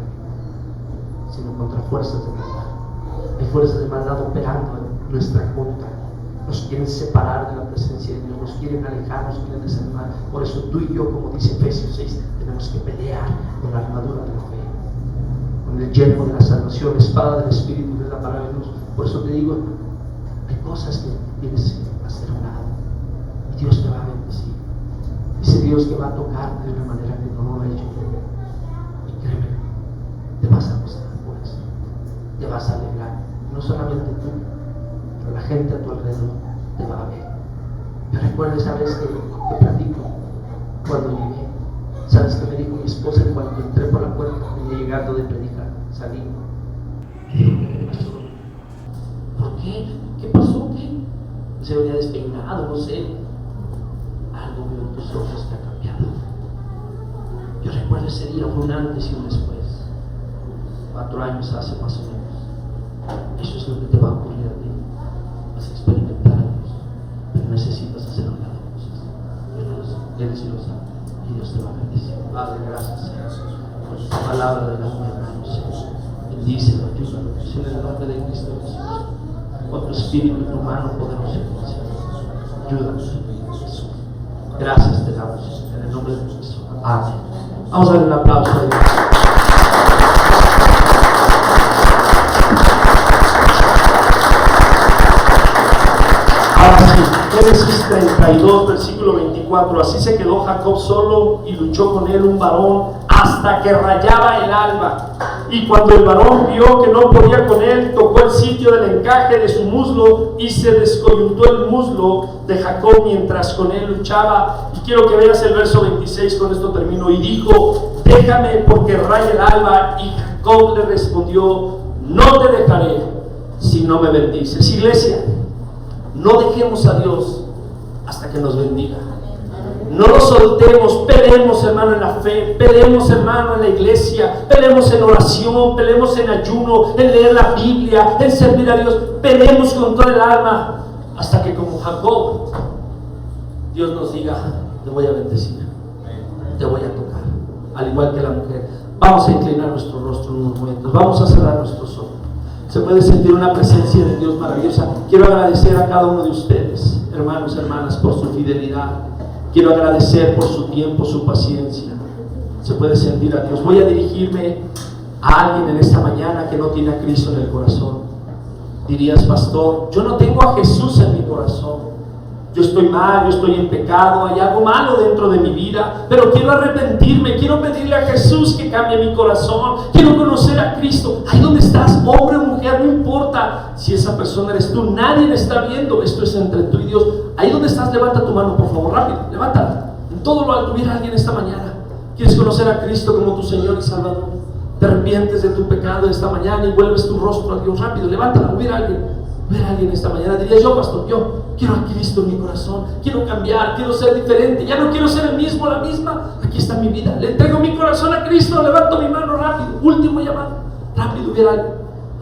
sino contra fuerzas de maldad. Hay fuerzas de maldad operando en nuestra contra. Nos quieren separar de la presencia de Dios, nos quieren alejar, nos quieren desanimar. Por eso tú y yo, como dice Efesios 6, tenemos que pelear con la armadura de la fe, con el yelmo de la salvación, la espada del Espíritu, que es la palabra de Dios. Por eso te digo, hay cosas que tienes que hacer a un lado y Dios te va a bendecir. Dice Dios que va a tocarte de una manera que no lo ha hecho. Y créeme, te vas a gozar por eso, te vas a alegrar. No solamente tú, pero la gente a tu alrededor te va a ver. Yo recuerdo esa vez que te platico, cuando llegué, ¿sabes qué me dijo mi esposa cuando entré por la puerta? Venía llegando de predicar, salí. Y dijo, ¿qué pasó? ¿Por qué? ¿Qué pasó? ¿Qué? Se venía despeinado, no sé. Algo veo en tus ojos que ha cambiado. Yo recuerdo ese día, fue un antes y un después. 4 años hace más o menos. Eso es lo que te va a ocurrir a ti. Vas a experimentar a Dios, pero necesitas hacer un lado de cosas. Él sí lo sabe. y Dios te va a bendecir. Padre, gracias por tu palabra de la hermano, Señor. Bendícelo, ayúdalo, en el nombre de Cristo Jesús. Con tu espíritu y tu mano poderosa, Señor. Ayúdanos, Jesús. Gracias te damos en el nombre de Jesús. Amén. Vamos a darle un aplauso a Dios. Ahora sí, Génesis 32, versículo 24. Así se quedó Jacob solo y luchó con él un varón hasta que rayaba el alba. Y cuando el varón vio que no podía con él, tocó el sitio del encaje de su muslo y se descoyuntó el muslo de Jacob mientras con él luchaba. Y quiero que veas el verso 26, con esto termino. Y dijo: déjame porque raya el alba. Y Jacob le respondió: no te dejaré si no me bendices. Iglesia, no dejemos a Dios hasta que nos bendiga. No lo soltemos, peleemos, hermano, en la fe, peleemos, hermano, en la iglesia, peleemos en oración, peleemos en ayuno, en leer la Biblia, en servir a Dios, peleemos con toda el alma, hasta que como Jacob, Dios nos diga: te voy a bendecir, te voy a tocar, al igual que la mujer. Vamos a inclinar nuestro rostro unos momentos, vamos a cerrar nuestros ojos. Se puede sentir una presencia de Dios maravillosa. Quiero agradecer a cada uno de ustedes, hermanos, hermanas, por su fidelidad. Quiero agradecer por su tiempo, su paciencia. Se puede sentir a Dios. Voy a dirigirme a alguien en esta mañana que no tiene a Cristo en el corazón. Dirías: pastor, yo no tengo a Jesús en mi corazón. Yo estoy mal, yo estoy en pecado, hay algo malo dentro de mi vida, pero quiero arrepentirme, quiero pedirle a Jesús que cambie mi corazón, quiero conocer a Cristo. Ahí donde estás, hombre o mujer, no importa si esa persona eres tú, nadie me está viendo, esto es entre tú y Dios. Ahí donde estás, levanta tu mano, por favor, rápido, levántala. En todo lo alto, hubiera alguien esta mañana. ¿Quieres conocer a Cristo como tu Señor y Salvador? Te arrepientes de tu pecado esta mañana y vuelves tu rostro a Dios, rápido, levántala. Hubiera alguien esta mañana. Dirías: yo, pastor, yo quiero a Cristo en mi corazón, quiero cambiar, quiero ser diferente, ya no quiero ser el mismo, la misma. Aquí está mi vida, le entrego mi corazón a Cristo, levanto mi mano rápido, último llamado, rápido, hubiera alguien.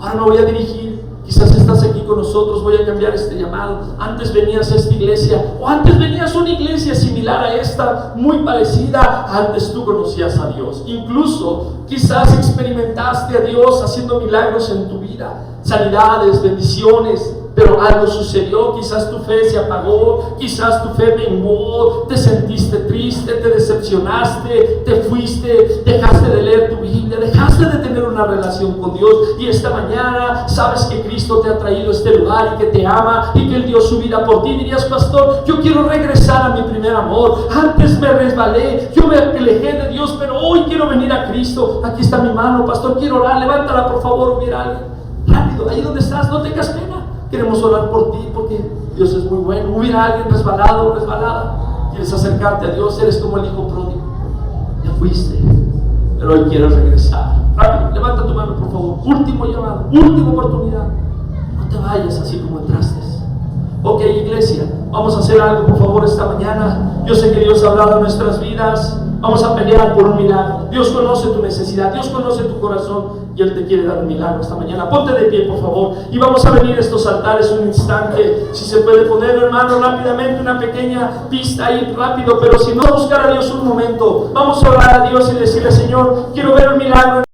Ahora me voy a dirigir, quizás estás aquí con nosotros, voy a cambiar este llamado. Antes venías a esta iglesia, o antes venías a una iglesia similar a esta, muy parecida. Antes tú conocías a Dios, incluso quizás experimentaste a Dios haciendo milagros en tu vida, sanidades, bendiciones, pero algo sucedió. Quizás tu fe se apagó, quizás tu fe menguó, te sentiste triste, te decepcionaste, te fuiste, dejaste de leer tu Biblia, dejaste de tener una relación con Dios. Y esta mañana sabes que Cristo te ha traído a este lugar y que te ama y que Él dio su vida por ti. Dirías: pastor, yo quiero regresar a mi primer amor. Antes me resbalé, yo me alejé de Dios, pero hoy quiero venir a Cristo. Aquí está mi mano, pastor, quiero orar. Levántala, por favor, hubiera alguien. Rápido, ahí donde estás, no tengas pena. Queremos orar por ti porque Dios es muy bueno. Hubiera alguien resbalado o resbalada. Quieres acercarte a Dios, eres como el hijo pródigo. Ya fuiste, pero hoy quieres regresar. Rápido, levanta tu mano, por favor. Último llamado, última oportunidad. No te vayas así como entraste. Ok, iglesia, vamos a hacer algo, por favor, esta mañana. Yo sé que Dios ha hablado en nuestras vidas. Vamos a pelear por un milagro. Dios conoce tu necesidad, Dios conoce tu corazón y Él te quiere dar un milagro esta mañana. Ponte de pie, por favor, y vamos a venir a estos altares un instante. Si se puede poner, hermano, rápidamente una pequeña pista ahí, rápido, pero si no, buscar a Dios un momento. Vamos a orar a Dios y decirle: Señor, quiero ver un milagro.